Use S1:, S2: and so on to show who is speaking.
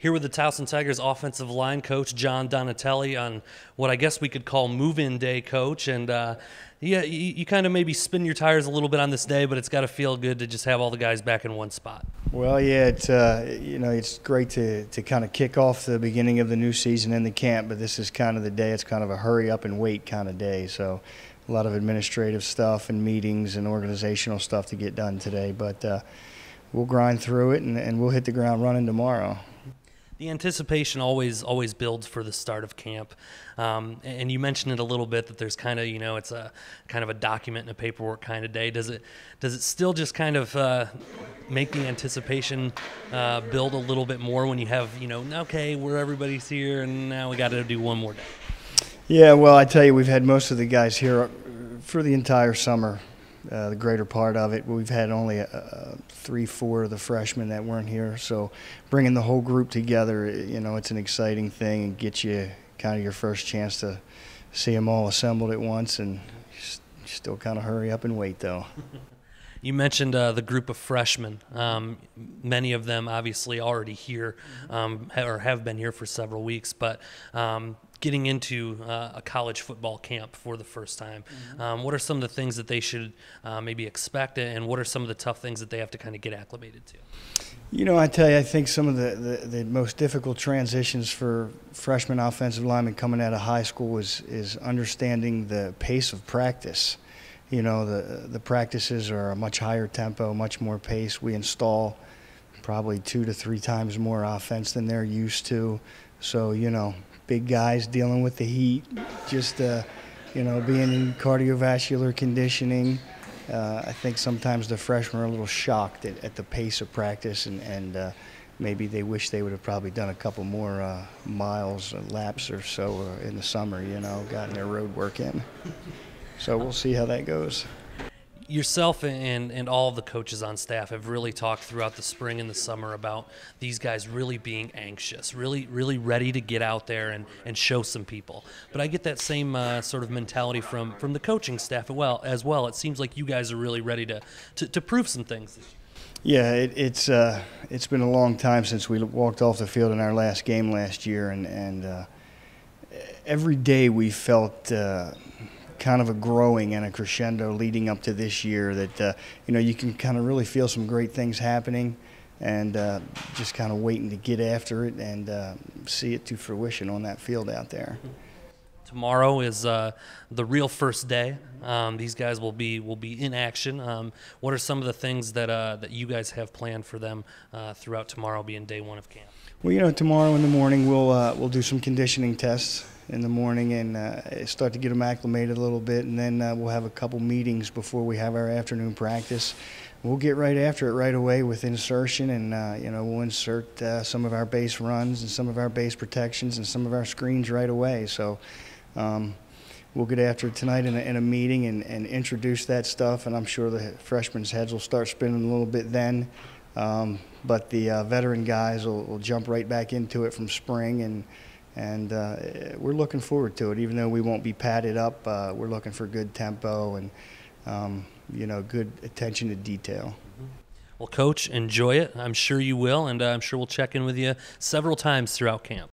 S1: Here with the Towson Tigers offensive line coach John Donatelli on what I guess we could call move-in day, coach. And yeah, you kind of maybe spin your tires a little bit on this day, but it's got to feel good to just have all the guys back in one spot.
S2: Well, yeah, it's great to kind of kick off the beginning of the new season in the camp, but this is kind of the day. It's kind of a hurry up and wait kind of day. So a lot of administrative stuff and meetings and organizational stuff to get done today, but we'll grind through it and we'll hit the ground running tomorrow.
S1: The anticipation always builds for the start of camp, and you mentioned it a little bit that there's kind of it's a kind of a document and a paperwork kind of day. Does it still just kind of make the anticipation build a little bit more when you have okay, where everybody's here and now we got to do one more day?
S2: Yeah, well, I tell you, we've had most of the guys here for the entire summer. The greater part of it. We've had only 3-4 of the freshmen that weren't here, so bringing the whole group together, it's an exciting thing and gets you kind of your first chance to see them all assembled at once, and you still kind of hurry up and wait, though.
S1: You mentioned the group of freshmen. Many of them obviously already here or have been here for several weeks, but getting into a college football camp for the first time. What are some of the things that they should maybe expect, and what are some of the tough things that they have to kind of get acclimated to?
S2: I tell you, I think some of the most difficult transitions for freshman offensive linemen coming out of high school is understanding the pace of practice. The practices are a much higher tempo, much more pace. We install probably 2 to 3 times more offense than they're used to. So, big guys dealing with the heat, just, being in cardiovascular conditioning. I think sometimes the freshmen are a little shocked at the pace of practice, and maybe they wish they would have probably done a couple more miles, laps or so in the summer, gotten their road work in. So we'll see how that goes.
S1: Yourself and all of the coaches on staff have really talked throughout the spring and the summer about these guys really being anxious, really ready to get out there and show some people. But I get that same sort of mentality from the coaching staff as well. It seems like you guys are really ready to prove some things this year.
S2: Yeah, it's been a long time since we walked off the field in our last game last year, and every day we felt kind of a growing and a crescendo leading up to this year that, you can kind of really feel some great things happening, and just kind of waiting to get after it and see it to fruition on that field out there.
S1: Tomorrow is the real first day. These guys will be in action. What are some of the things that you guys have planned for them throughout tomorrow being day one of camp?
S2: Well, tomorrow in the morning we'll do some conditioning tests in the morning and start to get them acclimated a little bit, and then we'll have a couple meetings before we have our afternoon practice. We'll get right after it right away with insertion, and we'll insert some of our base runs and some of our base protections and some of our screens right away. So we'll get after it tonight in a meeting and introduce that stuff, and I'm sure the freshmen's heads will start spinning a little bit then. But the veteran guys will jump right back into it from spring, and we're looking forward to it. Even though we won't be padded up, we're looking for good tempo and good attention to detail.
S1: Well, Coach, enjoy it. I'm sure you will, and I'm sure we'll check in with you several times throughout camp.